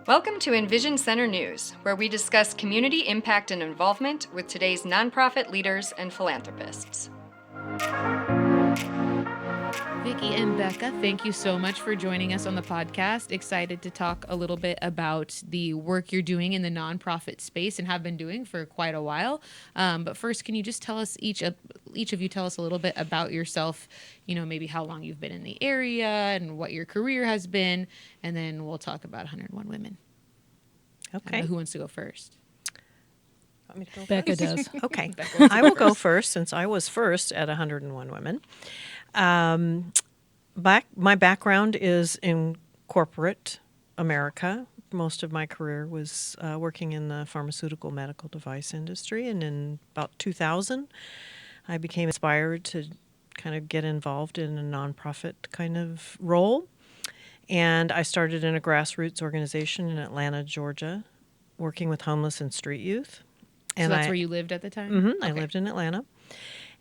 Welcome to EnVision Center News, where we discuss community impact and involvement with today's nonprofit leaders and philanthropists. Vicki and Becca, thank you so much for joining us on the podcast. Excited to talk a little bit about the work you're doing in the nonprofit space and have been doing for quite a while. But first, can you just tell us, each of you tell us a little bit about yourself, maybe how long you've been in the area and what your career has been, and then we'll talk about 101 Women. Okay. Who wants to go first? Want me to go Becca first? does. Okay. Becca I will go first since I was first at 101 Women. My background is in corporate America. Most of my career was working in the pharmaceutical medical device industry. And in about 2000, I became inspired to kind of get involved in a nonprofit kind of role. And I started in a grassroots organization in Atlanta, Georgia, working with homeless and street youth. So that's where you lived at the time? Mm-hmm, I lived in Atlanta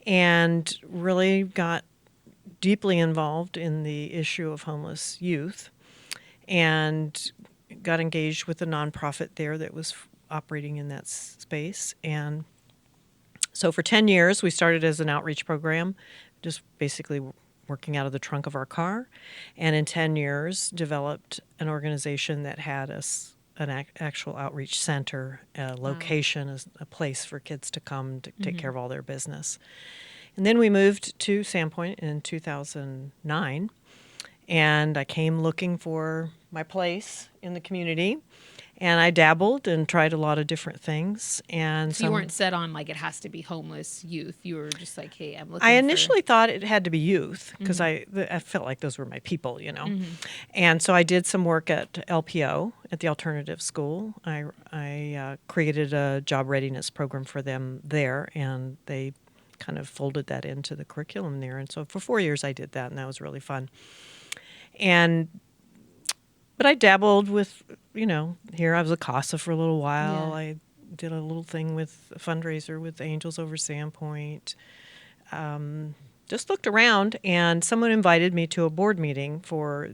and really got deeply involved in the issue of homeless youth and got engaged with a nonprofit there that was operating in that space. And so for 10 years, we started as an outreach program, just basically working out of the trunk of our car, and in 10 years developed an organization that had an actual outreach center, a location, a place for kids to come to take care of all their business. And then we moved to Sandpoint in 2009, and I came looking for my place in the community, and I dabbled and tried a lot of different things. And So you weren't set on, it has to be homeless youth. You were just like, hey, I'm looking I initially thought it had to be youth because I felt like those were my people, And so I did some work at LPO, at the alternative school. I created a job readiness program for them there, and they kind of folded that into the curriculum there. And so for 4 years I did that, and that was really fun. But I dabbled with, here I was a CASA for a little while. Yeah. I did a little thing with a fundraiser with Angels Over Sandpoint. Just looked around, and someone invited me to a board meeting for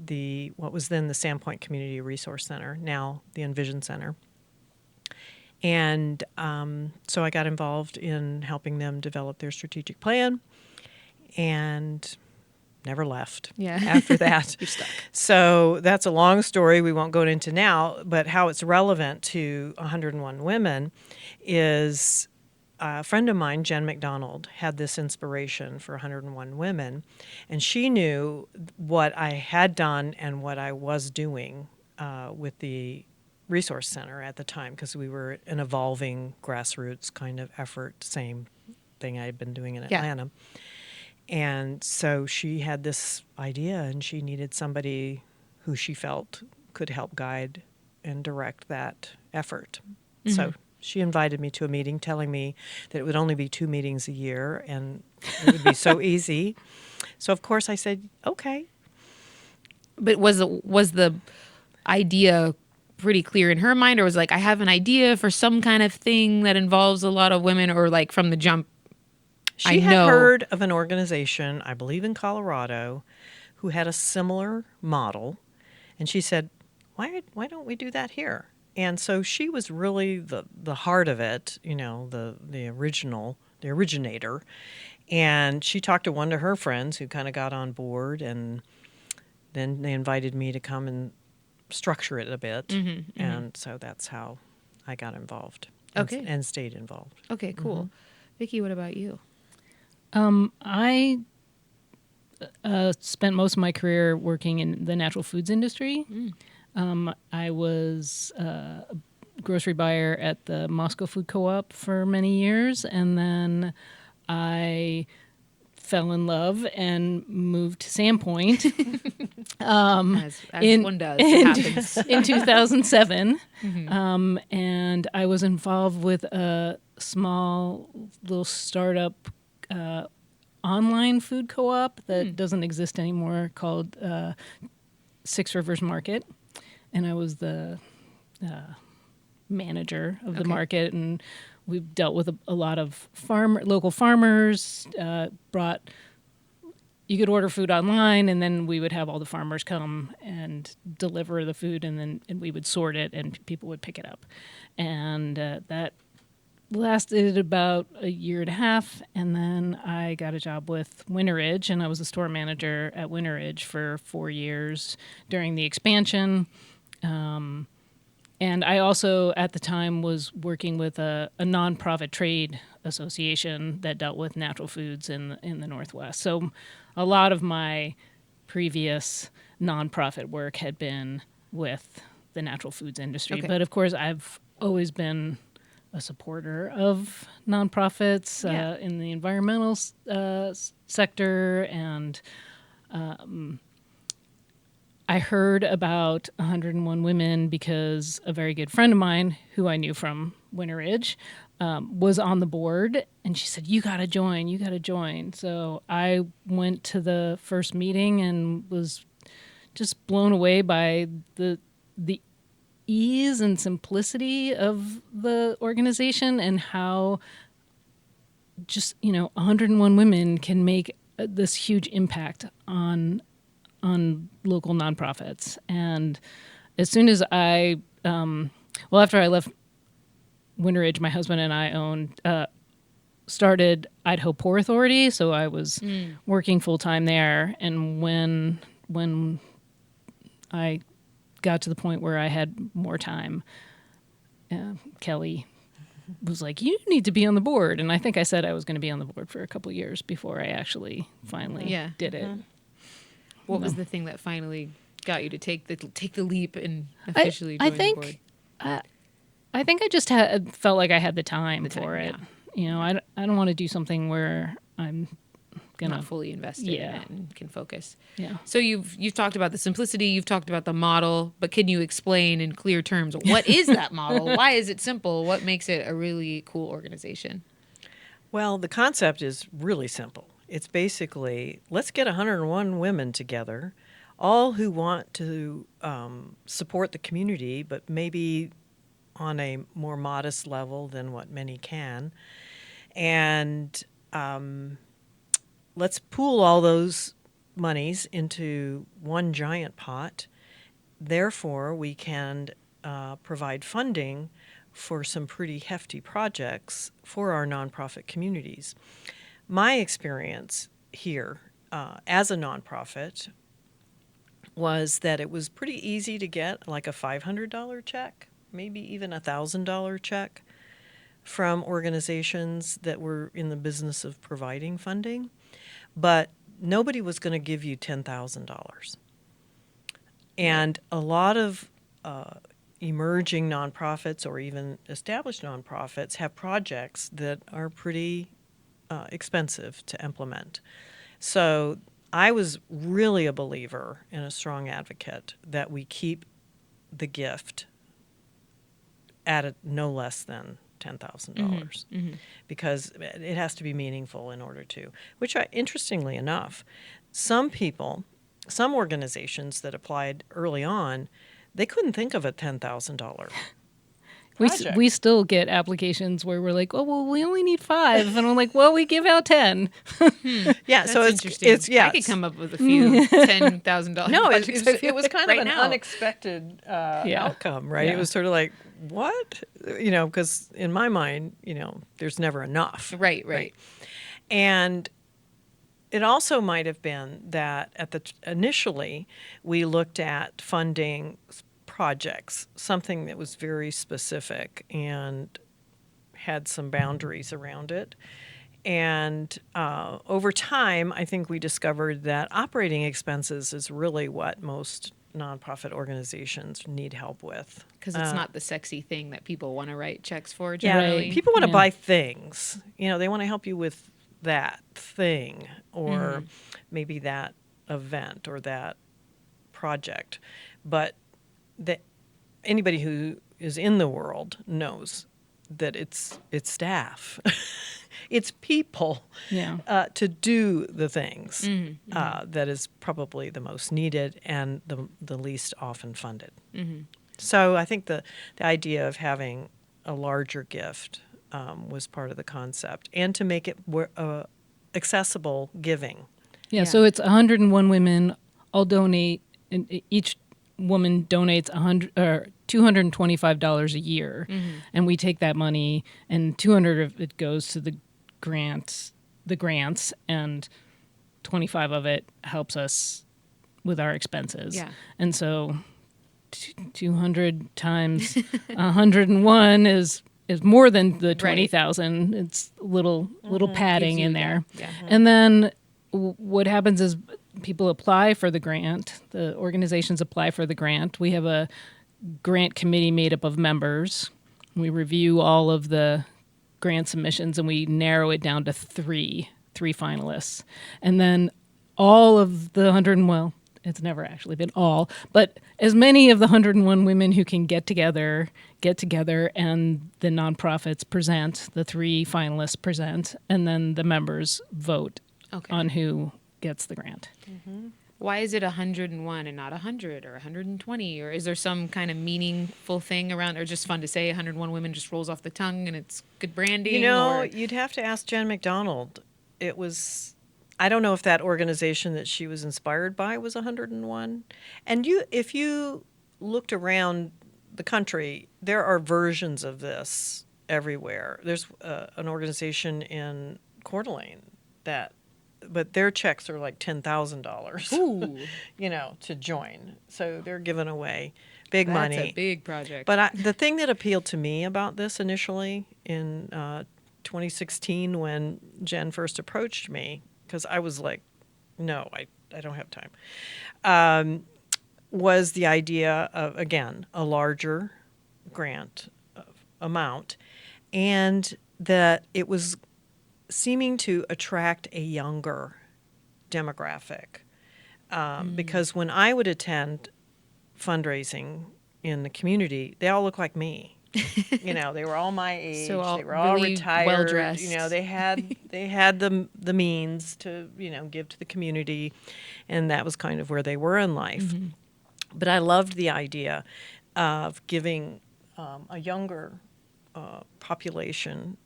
what was then the Sandpoint Community Resource Center, now the EnVision Center. And so I got involved in helping them develop their strategic plan and never left after that. You're stuck. So that's a long story we won't go into now, but how it's relevant to 101 Women is a friend of mine, Jen McDonald, had this inspiration for 101 Women, and she knew what I had done and what I was doing with the Resource Center at the time, because we were an evolving grassroots kind of effort, same thing I had been doing in Atlanta. And so she had this idea, and she needed somebody who she felt could help guide and direct that effort. Mm-hmm. So she invited me to a meeting telling me that it would only be 2 meetings a year and it would be so easy. So, of course, I said, okay. But was the idea pretty clear in her mind, or was it like, I have an idea for some kind of thing that involves a lot of women, or like from the jump? She had heard of an organization, I believe in Colorado, who had a similar model, and she said, why don't we do that here? And so she was really the heart of it, the originator. And she talked to one of her friends who kind of got on board, and then they invited me to come and structure it a bit. And so that's how I got involved and stayed involved. Okay, cool. Vicki, what about you? I spent most of my career working in the natural foods industry. I was a grocery buyer at the Moscow Food Co-op for many years, and then I fell in love and moved to Sandpoint. As one does, it happens. In 2007. And I was involved with a small little startup online food co-op that doesn't exist anymore, called Six Rivers Market. And I was the manager of the market, and we've dealt with a lot of local farmers, brought you could order food online, and then we would have all the farmers come and deliver the food, and we would sort it, and people would pick it up. And that lasted about a year and a half, and then I got a job with Winter Ridge, and I was a store manager at Winter Ridge for 4 years during the expansion. And I also, at the time, was working with a nonprofit trade association that dealt with natural foods in the Northwest. So a lot of my previous nonprofit work had been with the natural foods industry. Okay. But of course, I've always been a supporter of nonprofits in the environmental sector. And I heard about 101 Women because a very good friend of mine who I knew from Winter Ridge was on the board, and she said, you got to join. So I went to the first meeting and was just blown away by the ease and simplicity of the organization, and how just 101 women can make this huge impact on local nonprofits. And as soon as after I left Winter Ridge, my husband and I started Idaho Poor Authority, so I was working full time there. And when I got to the point where I had more time, Kelly was like, you need to be on the board. And I think I said I was going to be on the board for a couple of years before I actually finally did it. What was the thing that finally got you to take the leap and officially join the board? I think I just felt like I had the time for it. I don't want to do something where I'm not fully invested in it and can focus. Yeah. So you've talked about the simplicity, you've talked about the model, but can you explain in clear terms, what is that model? Why is it simple? What makes it a really cool organization? Well, the concept is really simple. It's basically, let's get 101 women together, all who want to support the community, but maybe on a more modest level than what many can. And let's pool all those monies into one giant pot. Therefore, we can provide funding for some pretty hefty projects for our nonprofit communities. My experience here as a nonprofit was that it was pretty easy to get like a $500 check, maybe even a $1,000 check from organizations that were in the business of providing funding, but nobody was going to give you $10,000. And a lot of emerging nonprofits or even established nonprofits have projects that are pretty expensive to implement. So I was really a believer and a strong advocate that we keep the gift at no less than $10,000 because it has to be meaningful in order to, which interestingly enough, some organizations that applied early on, they couldn't think of a $10,000 project. We still get applications where we're like, oh, well, we only need 5. And I'm like, well, we give out 10. Yeah, That's so interesting. I could come up with a few $10,000. No, it was kind of right an now. unexpected outcome, right? Yeah. It was sort of like, what? Because in my mind, there's never enough. Right. And it also might have been that initially we looked at funding projects, something that was very specific and had some boundaries around it. And over time, I think we discovered that operating expenses is really what most nonprofit organizations need help with. Because it's not the sexy thing that people want to write checks for Yeah, generally. people want to buy things. They want to help you with that thing or maybe that event or that project. But anybody who is in the world knows that it's staff. It's people to do the things that is probably the most needed and the least often funded. So I think the idea of having a larger gift was part of the concept, and to make it accessible giving Yeah, so it's 101 women all donate, and each woman donates $225 a year, and we take that money, and 200 of it goes to the grants, and 25 of it helps us with our expenses. Yeah. And so 200 times 101 is more than the 20,000. It's little padding in there. Yeah. And then what happens is people apply for the grant. The organizations apply for the grant. We have a grant committee made up of members. We review all of the grant submissions and we narrow it down to three finalists. And then all of the 100, well, it's never actually been all, but as many of the 101 women who can get together, and the nonprofits present, the three finalists present, and then the members vote on who gets the grant. Why is it 101 and not 100 or 120? Or is there some kind of meaningful thing around, or just fun to say 101 women just rolls off the tongue and it's good branding? You know, or? you'd have to ask Jen McDonald. It was, I don't know if that organization that she was inspired by was 101. And if you looked around the country, there are versions of this everywhere. There's an organization in Coeur d'Alene but their checks are like $10,000, to join. So they're giving away big money. That's a big project. But the thing that appealed to me about this initially in 2016 when Jen first approached me, because I was like, no, I don't have time, was the idea of, again, a larger grant amount, and that it was seeming to attract a younger demographic. Because when I would attend fundraising in the community, they all look like me. They were all my age. So they were all really retired. well-dressed. They had the means to give to the community, and that was kind of where they were in life. But I loved the idea of giving a younger population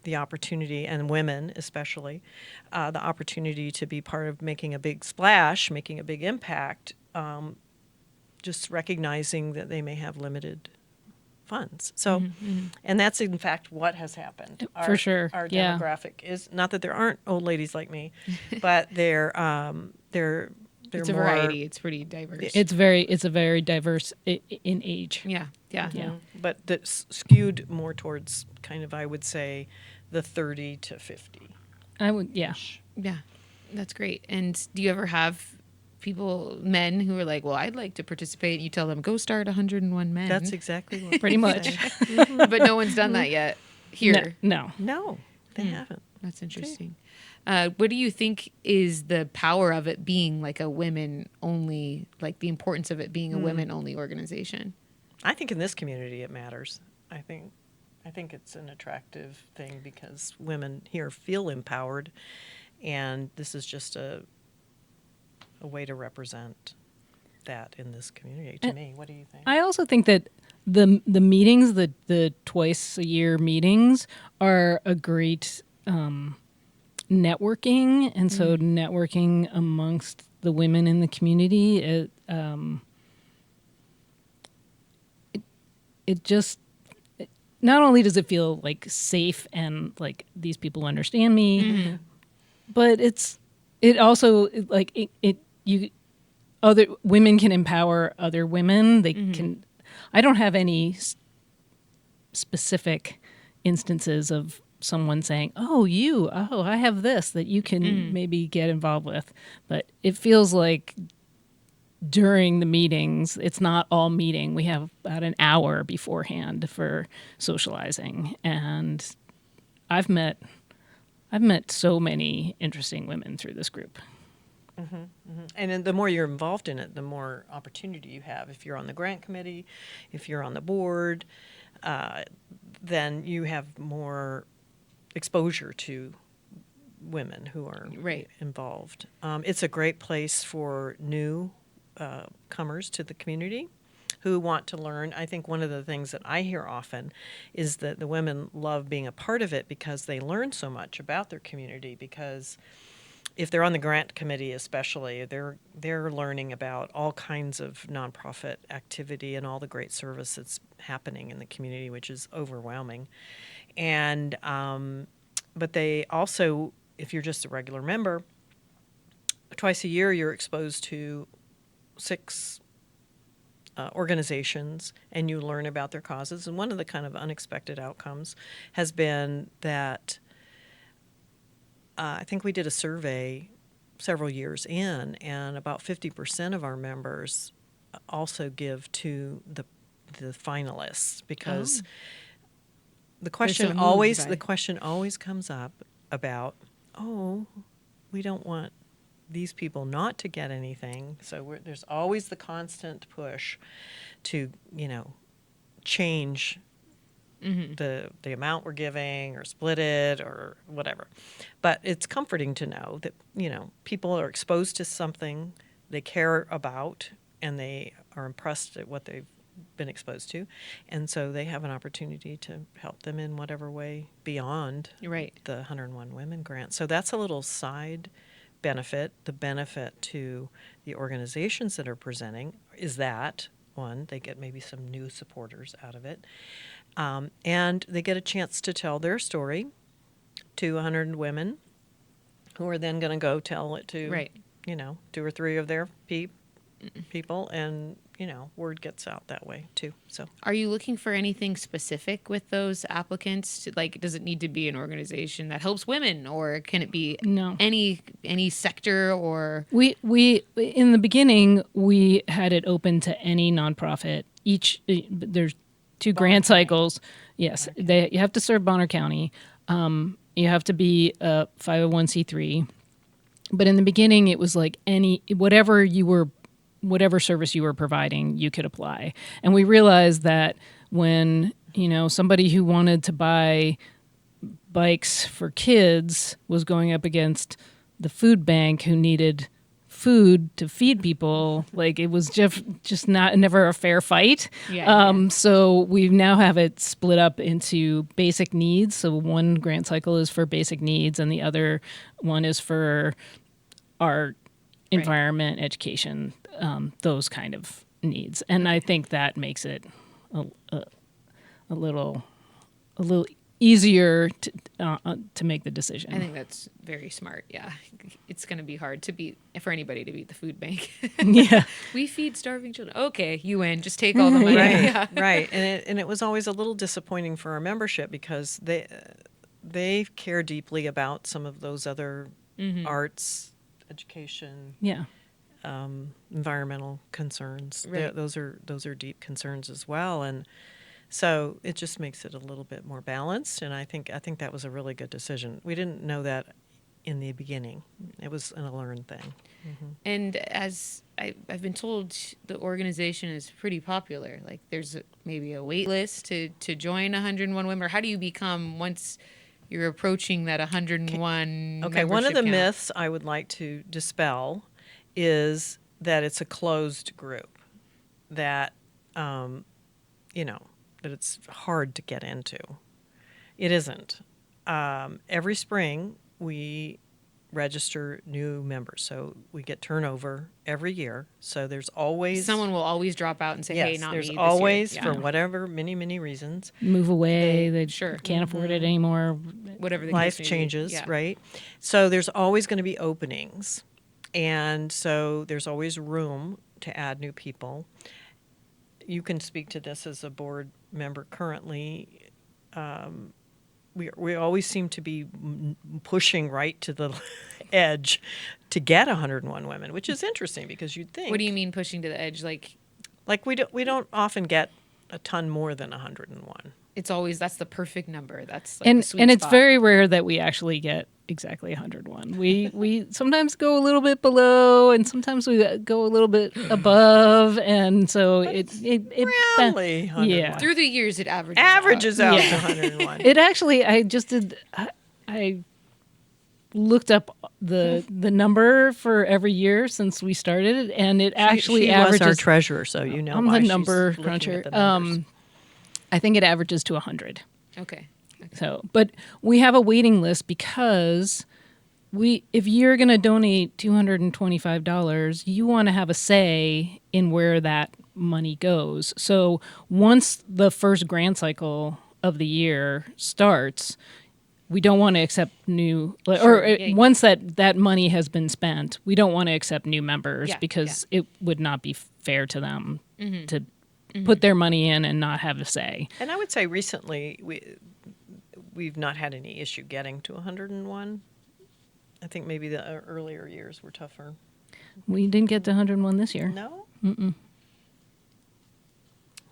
the opportunity, and women especially, the opportunity to be part of making a big splash, making a big impact, just recognizing that they may have limited funds. So, and that's in fact what has happened. For sure, Our yeah. demographic is, not that there aren't old ladies like me, but they're it's a more, variety. It's pretty diverse. It's a very diverse in age. Yeah. but that's skewed more towards kind of, I would say, the 30 to 50. I would, yeah. Yeah, that's great. And do you ever have men who are like, well, I'd like to participate? You tell them, go start 101 men. That's exactly what Pretty much. But no one's done that yet here. No. No, they haven't. That's interesting. What do you think is the power of it being like a women-only, like the importance of it being a women-only organization? I think in this community it matters. I think it's an attractive thing because women here feel empowered, and this is just a way to represent that in this community. To me, what do you think? I also think that the meetings, the twice a year meetings, are a great networking, and so networking amongst the women in the community, it just, not only does it feel like safe and like these people understand me, but it also like other women can empower other women. They can. I don't have any specific instances of someone saying, I have this that you can maybe get involved with. But it feels like during the meetings, it's not all meeting. We have about an hour beforehand for socializing. And I've met so many interesting women through this group. And then the more you're involved in it, the more opportunity you have. If you're on the grant committee, if you're on the board, then you have more exposure to women who are involved. It's a great place for new comers to the community who want to learn. I think one of the things that I hear often is that the women love being a part of it because they learn so much about their community, because if they're on the grant committee especially, they're learning about all kinds of nonprofit activity and all the great service that's happening in the community, which is overwhelming. And but they also, if you're just a regular member, twice a year you're exposed to 6 organizations, and you learn about their causes. And one of the kind of unexpected outcomes has been that I think we did a survey several years in, and about 50% of our members also give to the finalists, because the question always comes up about, oh, we don't want these people not to get anything. So there's always the constant push to, change the amount we're giving or split it or whatever. But it's comforting to know that, people are exposed to something they care about and they are impressed at what they've been exposed to. And so they have an opportunity to help them in whatever way beyond the 101 Women grant. So that's a little side benefit. The benefit to the organizations that are presenting is that, one, they get maybe some new supporters out of it. And they get a chance to tell their story to 100 women who are then going to go tell it to, 2 or 3 of their people, and, word gets out that way too. So, are you looking for anything specific with those applicants? Like, does it need to be an organization that helps women, or can it be any sector? Or we in the beginning we had it open to any nonprofit. There's 2 grant cycles. Yes, you have to serve Bonner County. You have to be a 501c3. But in the beginning, it was like whatever service you were providing, you could apply. And we realized that when, somebody who wanted to buy bikes for kids was going up against the food bank who needed food to feed people, like, it was just never a fair fight. So we now have it split up into basic needs. So one grant cycle is for basic needs, and the other one is for art, environment, education, those kind of needs. And I think that makes it a little easier to make the decision. I think that's very smart. Yeah, it's going to be hard for anybody to beat the food bank. Yeah, we feed starving children. Okay, you win. Just take all the money. Right. And it was always a little disappointing for our membership, because they care deeply about some of those other arts, education, environmental concerns. Those are deep concerns as well, and so it just makes it a little bit more balanced. And I think that was a really good decision. We didn't know that in the beginning. It was a learned thing. And as I've been told, the organization is pretty popular. Like, there's maybe a wait list to join 101 Women. Or how do you become, once you're approaching that 101 Okay, one of the count? myths I would like to dispel is that it's a closed group, that that it's hard to get into. It isn't. Every spring we register new members, so we get turnover every year. So there's always someone will always drop out and say, "Hey, not there's me." always, for whatever many reasons, move away. They can't afford it anymore. Whatever the life case may changes, be. right? So there's always going to be openings, and so there's always room to add new people. You can speak to this as a board member currently. We always seem to be pushing right to the edge to get 101 women, which is interesting, because you'd think. What do you mean pushing to the edge? Like we don't often get a ton more than 101. It's always, that's the perfect number. That's like and the sweet and it's spot. very rare that we actually get exactly 101. We sometimes go a little bit below, and sometimes we go a little bit above, and so it Rarely 101. Through the years it averages out Yeah. to 101. It actually, I looked up the number for every year since we started, and it actually she averages. was our treasurer, so you know I'm why the she's number looking cruncher. at the numbers. I think it averages to 100. Okay. So, but we have a waiting list because if you're going to donate $225, you want to have a say in where that money goes. So once the first grant cycle of the year starts, we don't want to accept new, once that money has been spent, we don't want to accept new members because it would not be fair to them to put their money in and not have a say. And I would say recently we've not had any issue getting to 101. I think maybe the earlier years were tougher. We didn't get to 101 this year. No?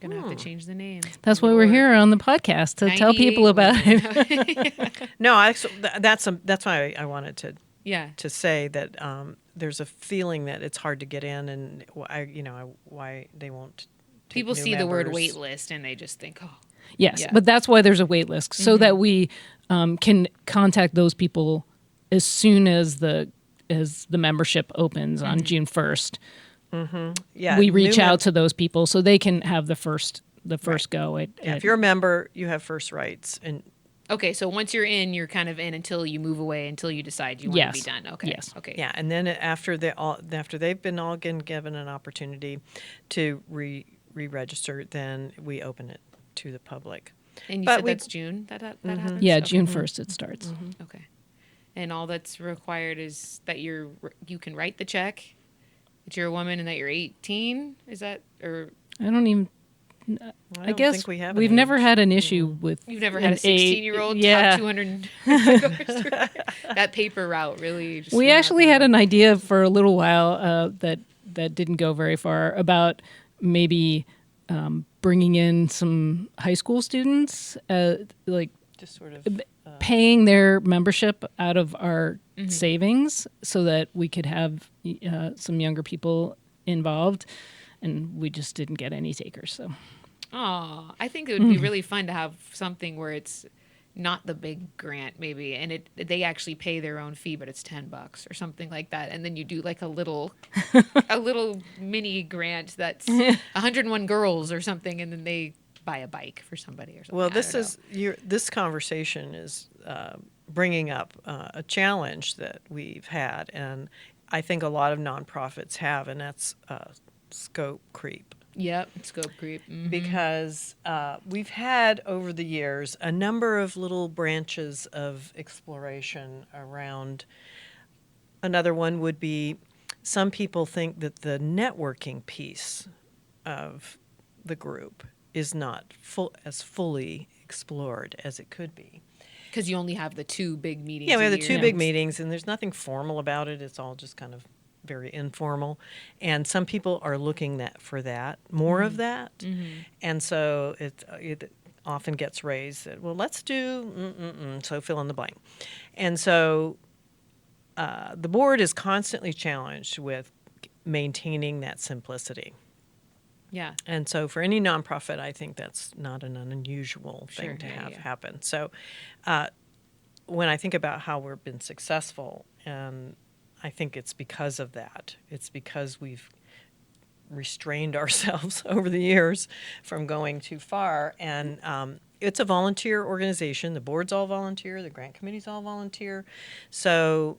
Gonna have to change the name. That's why we're here on the podcast, to tell people about it. No, that's why I wanted to say that there's a feeling that it's hard to get in, and why they won't. People see the word wait list and they just think, oh. Yes, but that's why there's a wait list, so that we can contact those people as soon as the membership opens on June 1st. Yeah, we reach out to those people so they can have the first go. If you're a member, you have first rights. And okay, so once you're in, you're kind of in until you move away, until you decide you want to be done. Okay. Yes. Okay. Yeah, and then after they've been all given an opportunity to re-register, then we open it to the public. And you said that's June that happens? Yeah, June 1st it starts. Okay. And all that's required is that you can write the check, that you're a woman, and that you're 18. Is that, or I don't even. I guess think we have we've never had an issue with. you've never had a 16-year-old top 200 that paper route really. Just We actually had an idea for a little while that didn't go very far, about maybe bringing in some high school students, Just sort of paying their membership out of our savings, so that we could have some younger people involved, and we just didn't get any takers. So, I think it would be really fun to have something where it's not the big grant, maybe, and they actually pay their own fee, but it's $10 or something like that, and then you do like a little mini grant that's 101 girls or something, and then they buy a bike for somebody or something. Well, this conversation is bringing up a challenge that we've had, and I think a lot of nonprofits have, and that's scope creep. Yep, scope creep. Because we've had over the years a number of little branches of exploration around. Another one would be, some people think that the networking piece of the group is not as fully explored as it could be. Because you only have the two big meetings. Yeah, we have the a two year. big meetings, and there's nothing formal about it. It's all just kind of very informal. And some people are looking for that, more of that. And so it often gets raised that, well, let's do, so fill in the blank. And so the board is constantly challenged with maintaining that simplicity. Yeah. And so for any nonprofit, I think that's not an unusual thing to have yeah. happen. So when I think about how we've been successful, and I think it's because of that. It's because we've restrained ourselves over the years from going too far. And it's a volunteer organization. The board's all volunteer. The grant committee's all volunteer. So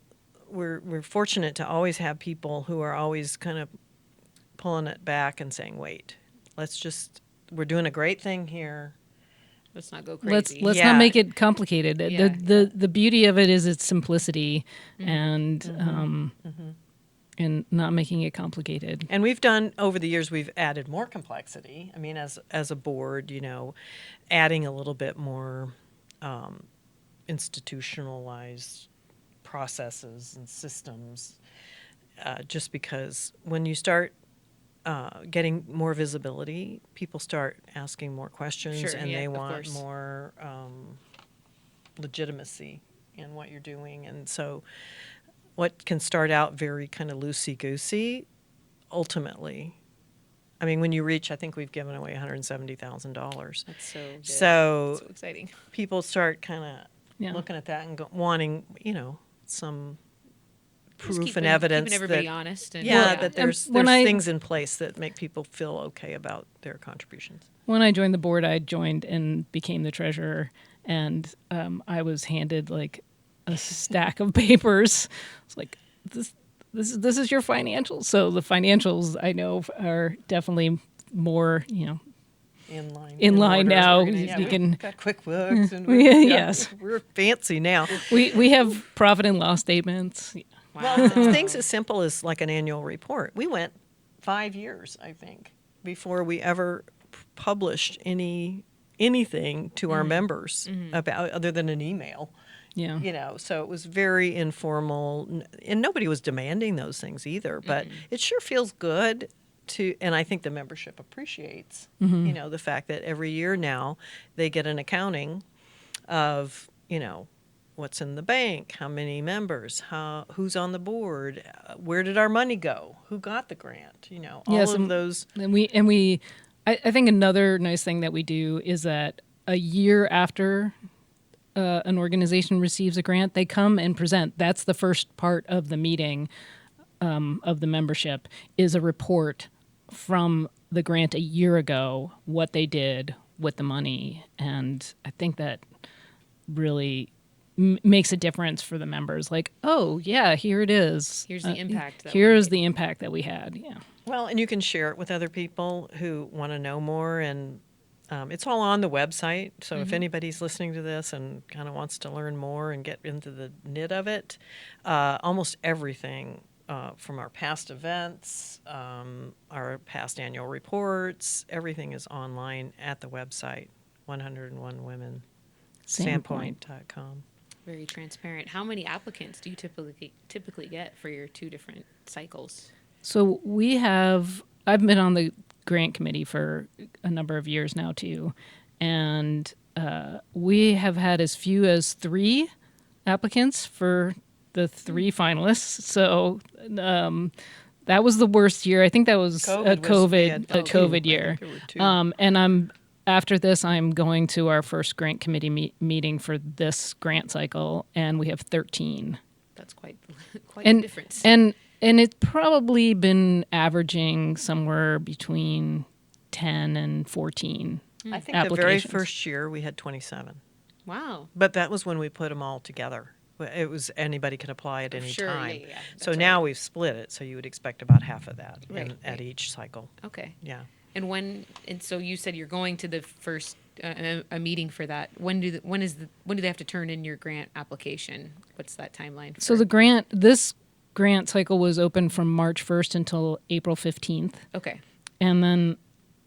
we're fortunate to always have people who are always kind of pulling it back and saying, wait, we're doing a great thing here. Let's not go crazy. Let's not make it complicated. The beauty of it is its simplicity, and and not making it complicated. And we've done, over the years, we've added more complexity. I mean, as a board, adding a little bit more institutionalized processes and systems, just because when you start getting more visibility, people start asking more questions, and they want more legitimacy in what you're doing. And so what can start out very kind of loosey-goosey, ultimately, I mean, when you reach, I think we've given away $170,000. That's so good. So exciting. People start kind of looking at that and wanting, some proof and evidence, keeping everybody honest, and that there's things in place that make people feel okay about their contributions. When I joined the board, I joined and became the treasurer, and I was handed like a stack of papers. It's like, this is your financials. So the financials I know are definitely more, in line now. Yeah, We can got QuickBooks and yes. we're fancy now. we have profit and loss statements. Well, things as simple as like an annual report. We went 5 years, I think, before we ever published anything to our members about other than an email. Yeah. So it was very informal, and nobody was demanding those things either. But it sure feels good and I think the membership appreciates, the fact that every year now they get an accounting of, what's in the bank, how many members, who's on the board, where did our money go, who got the grant, all of those. And I think another nice thing that we do is that a year after an organization receives a grant, they come and present. That's the first part of the meeting of the membership, is a report from the grant a year ago, what they did with the money. And I think that really makes a difference for the members. Like, oh, yeah, here it is. Here's the impact. Here's the impact that we had. Yeah. Well, and you can share it with other people who want to know more, and it's all on the website. So if anybody's listening to this and kind of wants to learn more and get into the nit of it, almost everything from our past events, our past annual reports, everything is online at the website, 101women standpoint.com. Very transparent. How many applicants do you typically get for your two different cycles? So I've been on the grant committee for a number of years now too, and we have had as few as 3 applicants for the 3 finalists. So that was the worst year. I think that was a COVID year. And after this, I'm going to our first grant committee meeting for this grant cycle, and we have 13. That's quite a difference. And it's probably been averaging somewhere between 10 and 14 I think the very first year we had 27. Wow. But that was when we put them all together. It was anybody could apply at any time. Yeah. So now we've split it, so you would expect about half of that at each cycle. Okay. Yeah. And so you said you're going to the first a meeting for that. When do they have to turn in your grant application? What's that timeline? So this grant cycle was open from March 1st until April 15th. Okay. And then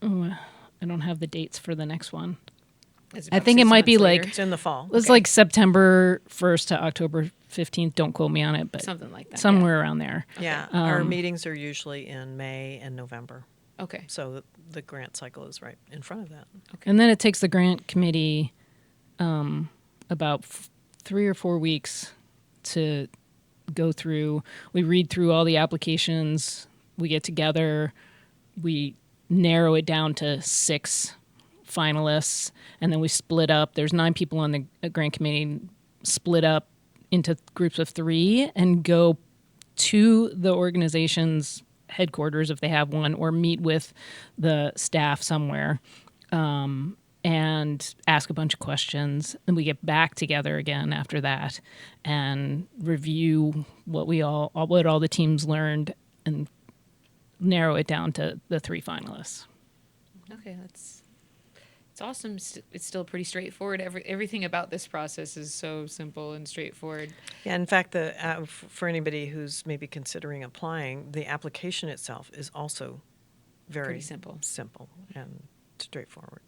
I don't have the dates for the next one. I think it might be later. It's in the fall. It's like September 1st to October 15th. Don't quote me on it, but something like that. Somewhere around there. Yeah. Our meetings are usually in May and November. Okay. So the grant cycle is right in front of that. Okay. And then it takes the grant committee about 3 or 4 weeks to go through. We read through all the applications. We get together. We narrow it down to 6 finalists, and then we split up. There's 9 people on the grant committee, split up into groups of 3 and go to the organization's headquarters if they have one, or meet with the staff somewhere and ask a bunch of questions. And we get back together again after that and review what all the teams learned and narrow it down to the 3 finalists. Okay, it's awesome. It's still pretty straightforward. Everything about this process is so simple and straightforward. Yeah, in fact, for anybody who's maybe considering applying, the application itself is also very pretty simple and straightforward.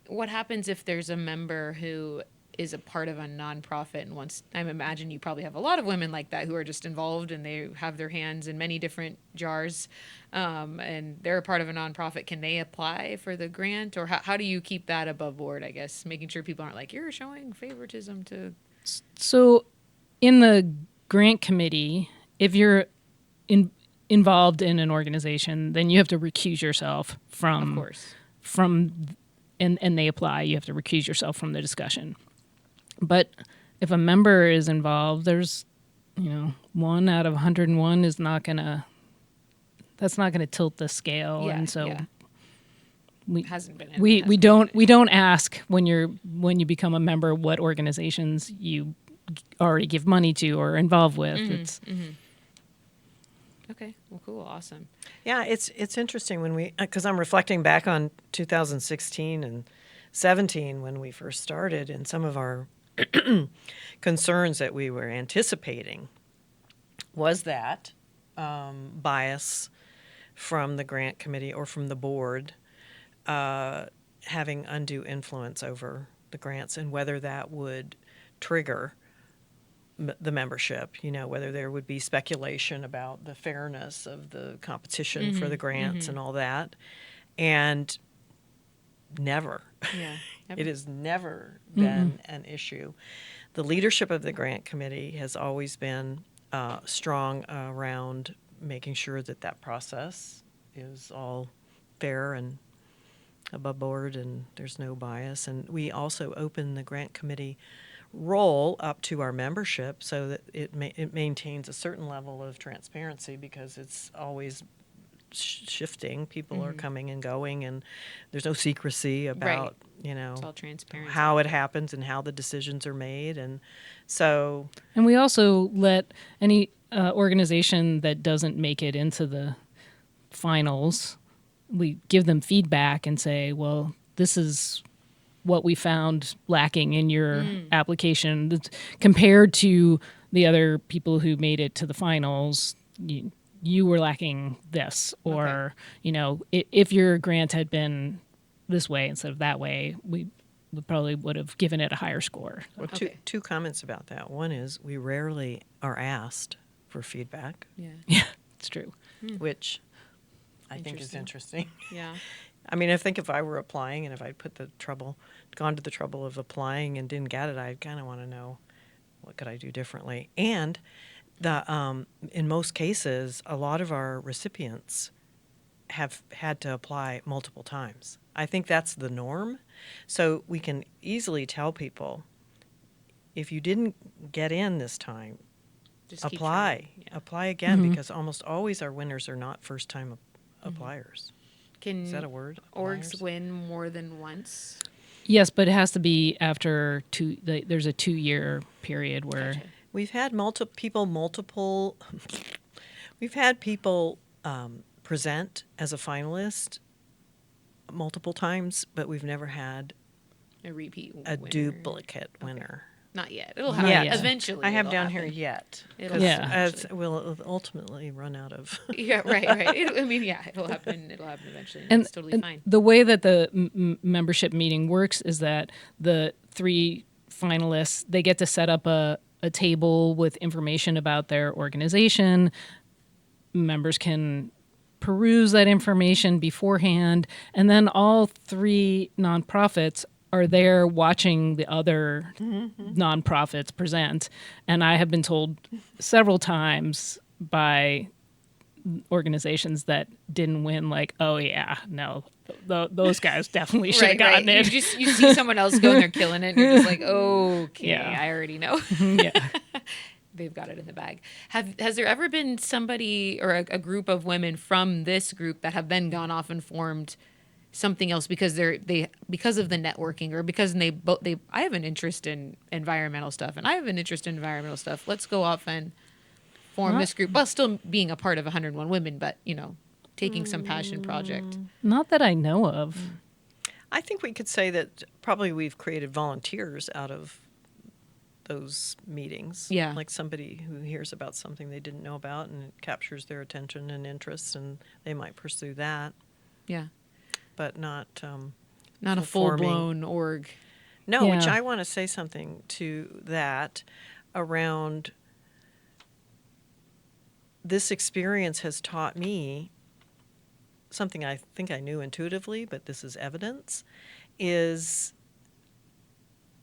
What happens if there's a member who is a part of a nonprofit and wants? I imagine you probably have a lot of women like that who are just involved and they have their hands in many different jars, and they're a part of a nonprofit. Can they apply for the grant, or how do you keep that above board? I guess making sure people aren't like, you're showing favoritism to. So, in the grant committee, if you're involved in an organization, then you have to recuse yourself from. Of course. And they apply. You have to recuse yourself from the discussion. But if a member is involved, there's, 1 out of 101 is not gonna tilt the scale, yeah, and so we don't ask when you become a member what organizations you already give money to or are involved with. It's Okay. Well, cool. Awesome. Yeah, it's interesting when because I'm reflecting back on 2016 and 17 when we first started, and some of our concerns that we were anticipating was that bias from the grant committee or from the board having undue influence over the grants, and whether that would trigger the membership, whether there would be speculation about the fairness of the competition for the grants and all that. And never. Yeah. It has never been an issue. The leadership of the grant committee has always been strong around making sure that process is all fair and above board and there's no bias. And we also open the grant committee role up to our membership so that it maintains a certain level of transparency, because it's always shifting. People are coming and going, and there's no secrecy about It's all transparent. how it happens and how the decisions are made. And so, and we also let any organization that doesn't make it into the finals, we give them feedback and say, well, this is what we found lacking in your application compared to the other people who made it to the finals. You were lacking this, or if your grant had been this way instead of that way, we probably would have given it a higher score. well, two comments about that. One is we rarely are asked for feedback, Yeah, it's true. which I think is interesting. Yeah. I mean, I think if I were applying and if I'd gone to the trouble of applying and didn't get it, I'd kind of want to know what could I do differently. And in most cases, a lot of our recipients have had to apply multiple times. I think that's the norm. So we can easily tell people, if you didn't get in this time, Just keep apply. trying. Yeah. Apply again, because almost always our winners are not first-time appliers. Can Is that a word? orgs Appliers? win more than once? Yes, but it has to be after there's a 2-year period where Gotcha. We've had we've had people present as a finalist multiple times, but we've never had A repeat a winner? duplicate winner. Not yet. It'll happen. Yet. Eventually. I have it'll down happen. here yet. It'll 'Cause happen as we'll ultimately run out of. Yeah, right. It'll happen. It'll happen eventually. And it's totally and fine. the way that the membership meeting works is that the 3 finalists, they get to set up a table with information about their organization. Members can peruse that information beforehand, and then all 3 nonprofits are there watching the other nonprofits present. And I have been told several times by organizations that didn't win, like, oh yeah, no, those guys definitely should have gotten it. You see someone else go and they're killing it, and you're just like, okay, Yeah. I already know. Yeah. They've got it in the bag. Has there ever been somebody or a group of women from this group that have then gone off and formed something else because because of the networking, or because I have an interest in environmental stuff and I have an interest in environmental stuff. Let's go off and form this group, while still being a part of 101 Women, but taking some passion project. Not that I know of. I think we could say that probably we've created volunteers out of those meetings. Yeah. Like somebody who hears about something they didn't know about and it captures their attention and interest, and they might pursue that, Yeah. but not Not a forming- full-blown org. No, Yeah. which I want to say something to that around. This experience has taught me something I think I knew intuitively, but this is evidence, is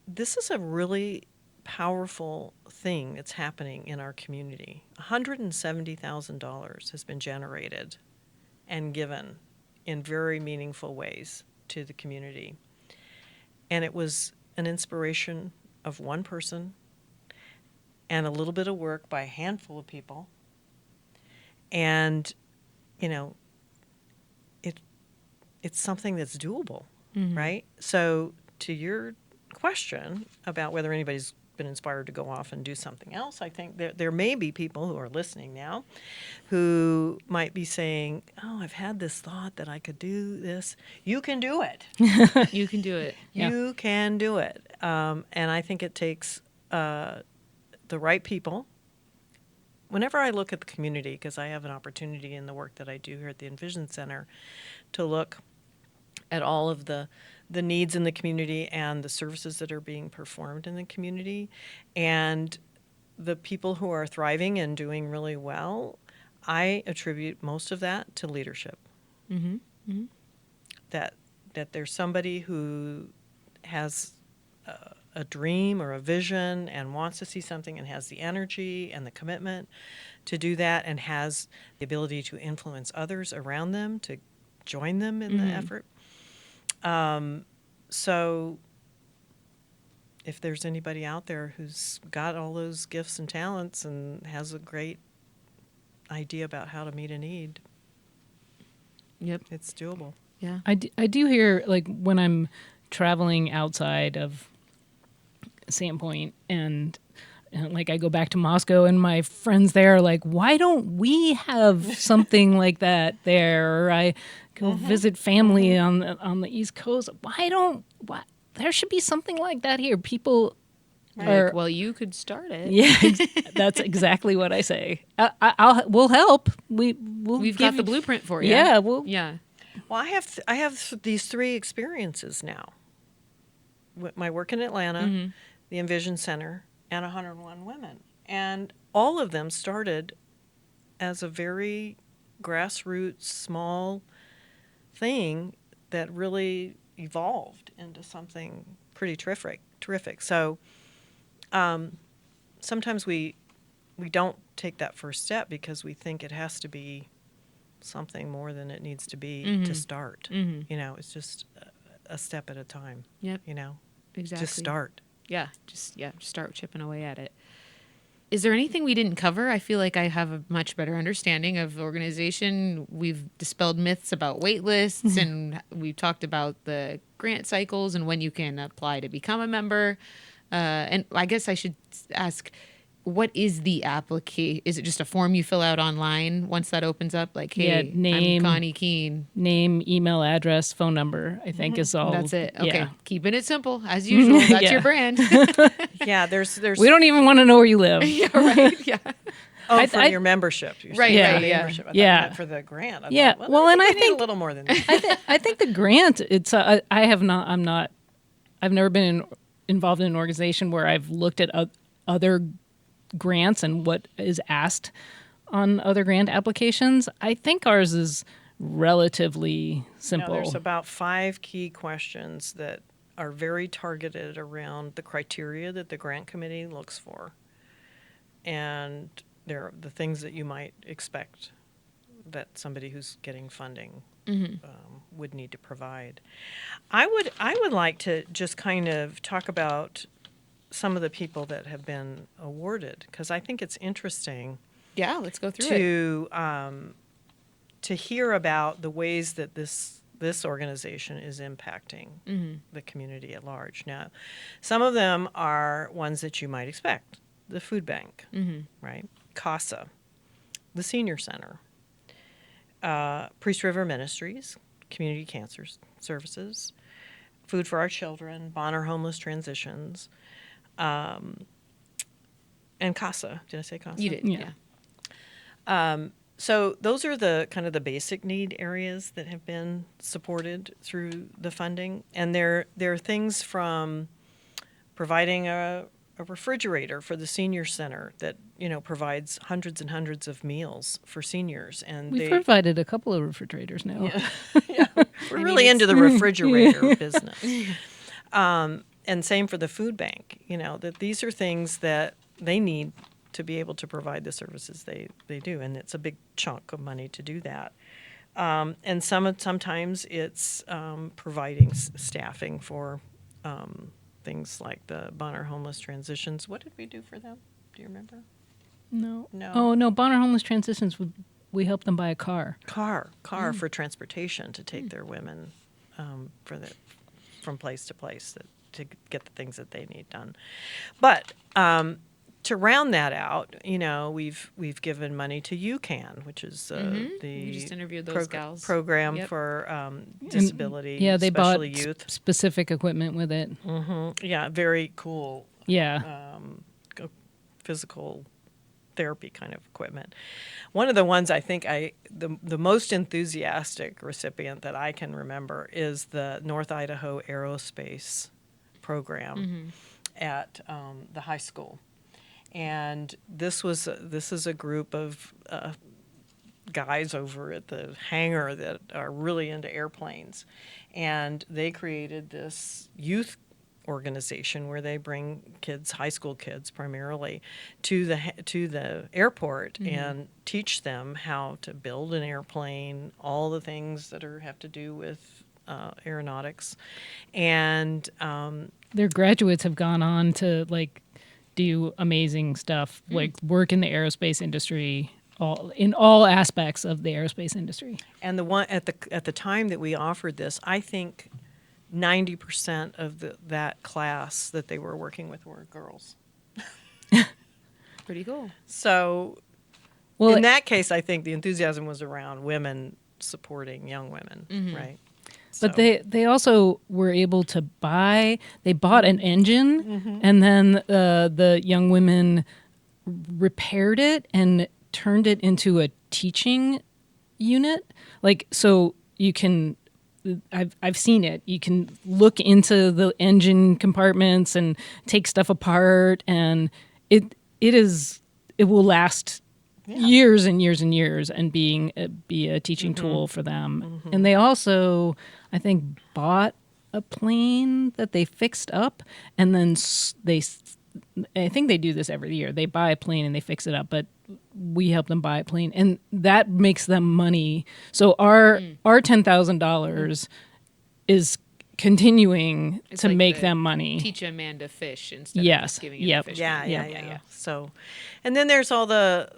this is a really powerful thing that's happening in our community. $170,000 has been generated and given in very meaningful ways to the community. And it was an inspiration of one person and a little bit of work by a handful of people. And, it's something that's doable, right? So to your question about whether anybody's been inspired to go off and do something else. I think there may be people who are listening now who might be saying, oh, I've had this thought that I could do this. You can do it. You can do it. Yeah. You can do it. And I think it takes the right people. Whenever I look at the community, because I have an opportunity in the work that I do here at the EnVision Center to look at all of the needs in the community and the services that are being performed in the community, and the people who are thriving and doing really well, I attribute most of that to leadership. Mm-hmm. Mm-hmm. That there's somebody who has a dream or a vision and wants to see something and has the energy and the commitment to do that and has the ability to influence others around them to join them in the effort. So if there's anybody out there who's got all those gifts and talents and has a great idea about how to meet a need, Yep. it's doable. Yeah. I do hear, like, when I'm traveling outside of Sandpoint and like I go back to Moscow and my friends there are like, why don't we have something like that there? Or I go visit family on the East Coast. Why there should be something like that here. People are, Like, well, you could start it. yeah, that's exactly what I say. We'll help. We've got the blueprint for you. Yeah, Yeah. Well, I have these 3 experiences now. My work in Atlanta, the EnVision Center, and 101 Women. And all of them started as a very grassroots, small thing that really evolved into something pretty terrific. So sometimes we don't take that first step because we think it has to be something more than it needs to be to start. You know, it's just a step at a time. Yep. You know, Exactly. just start. Yeah. Just start chipping away at it. Is there anything we didn't cover? I feel like I have a much better understanding of the organization. We've dispelled myths about wait lists, and we've talked about the grant cycles and when you can apply to become a member. And I guess I should ask, what is the application? Is it just a form you fill out online once that opens up? Like, hey, Yeah, name, I'm Connie Kiehn. name, email address, phone number, I think is all. That's it. Okay. Yeah. Keeping it simple, as usual. That's Yeah. your brand. Yeah, there's We don't even want to know where you live. Yeah, right. Yeah. for your membership. You're Right, saying right, the yeah. membership. I thought Yeah. you meant for the grant. I Yeah, thought, well, and I we need think- a little more than that. I think the grant, it's I've never been involved in an organization where I've looked at other grants and what is asked on other grant applications. I think ours is relatively simple. There's about 5 key questions that are very targeted around the criteria that the grant committee looks for. And they're the things that you might expect that somebody who's getting funding would need to provide. I would like to just kind of talk about some of the people that have been awarded, because I think it's interesting Yeah, let's go through it. to hear about the ways that this organization is impacting the community at large. Now, some of them are ones that you might expect. The food bank, right? CASA, the senior center, Priest River Ministries, community cancer services, Food for Our Children, Bonner Homeless Transitions, and CASA. Did I say CASA? You did. Yeah. Yeah. So those are the kind of the basic need areas that have been supported through the funding, and there are things from providing a refrigerator for the senior center that provides hundreds and hundreds of meals for seniors, and We've provided a couple of refrigerators now. we're really into the refrigerator business. And same for the food bank. That these are things that they need to be able to provide the services they do, and it's a big chunk of money to do that. And sometimes it's providing staffing for things like the Bonner Homeless Transitions. What did we do for them? Do you remember? No. No. Oh, no. Bonner Homeless Transitions, we helped them buy a car. Car for transportation to take their women from place to place that to get the things that they need done. But to round that out, we've given money to UCAN, which is the We just interviewed those gals. program Yep. for disability, Yeah, they bought especially youth. specific equipment with it. Yeah, very cool Yeah. physical therapy kind of equipment. One of the ones I think the most enthusiastic recipient that I can remember is the North Idaho Aerospace program at the high school. And this is a group of guys over at the hangar that are really into airplanes, and they created this youth organization where they bring kids, high school kids primarily, to the airport and teach them how to build an airplane, all the things that have to do with aeronautics, and Their graduates have gone on to do amazing stuff, like work in the aerospace industry, in all aspects of the aerospace industry. And the one at the time that we offered this, I think 90% of that class that they were working with were girls. Pretty cool. So Well, in that case, I think the enthusiasm was around women supporting young women, right? But So- they also were able to bought an engine, and then the young women repaired it and turned it into a teaching unit. So you can, I've seen it. You can look into the engine compartments and take stuff apart, and it will last years and years and years and be a teaching tool for them. And they also, I think, bought a plane that they fixed up, and then I think they do this every year. They buy a plane and they fix it up, but we help them buy a plane, and that makes them money. So our $10,000 is continuing to like make the them money. Teach a man to fish instead of Yes. just giving him Yep. a fish. Yeah. So, and then there's all the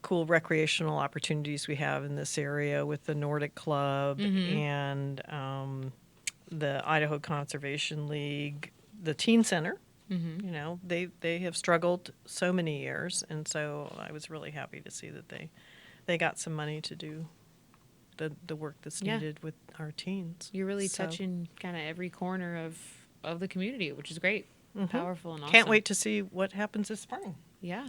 cool recreational opportunities we have in this area with the Nordic Club and the Idaho Conservation League, the Teen Center. They have struggled so many years, and so I was really happy to see that they got some money to do the work that's Yeah. needed with our teens. You're really So, touching kind of every corner of the community, which is great. Powerful and awesome. Can't wait to see what happens this spring. Yeah.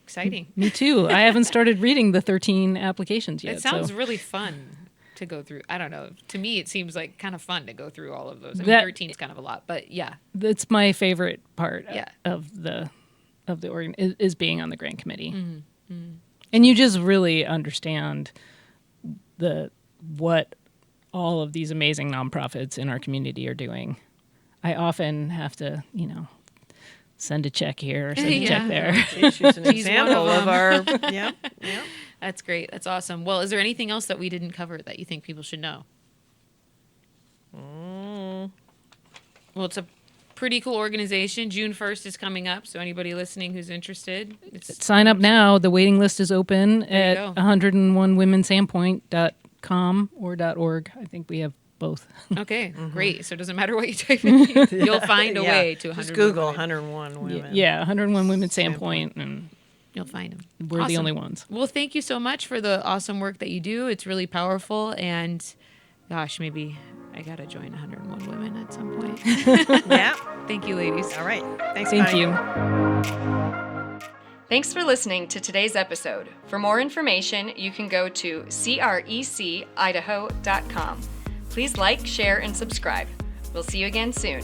Exciting. Me too. I haven't started reading the 13 applications yet. It sounds so. really fun to go through. I don't know. To me, it seems like kind of fun to go through all of those. I mean, That- 13 is kind of a lot, but yeah. That's my favorite part Yeah. of the organ is being on the grant committee. And you just really understand what all of these amazing nonprofits in our community are doing. I often have to, send a check here or send a check there. She's an She's example one of of our yep. That's great. That's awesome. Well, is there anything else that we didn't cover that you think people should know? Well, it's a pretty cool organization. June 1st is coming up, so anybody listening who's interested, Sign up now. The waiting list is open There you at go. 101womensandpoint.com or .org. I think we have both. okay, great. So it doesn't matter what you type in. You'll find a way to 101 Just Google women. 101 women. Yeah, 101 Women Sandpoint, and You'll find them. we're the Awesome. only ones. Well, thank you so much for the awesome work that you do. It's really powerful, and gosh, maybe I gotta join 101 Women at some point. Yeah. Thank you, ladies. All right. Thanks. Thank Connie. you. Thanks for listening to today's episode. For more information, you can go to crecidaho.com. Please like, share, and subscribe. We'll see you again soon.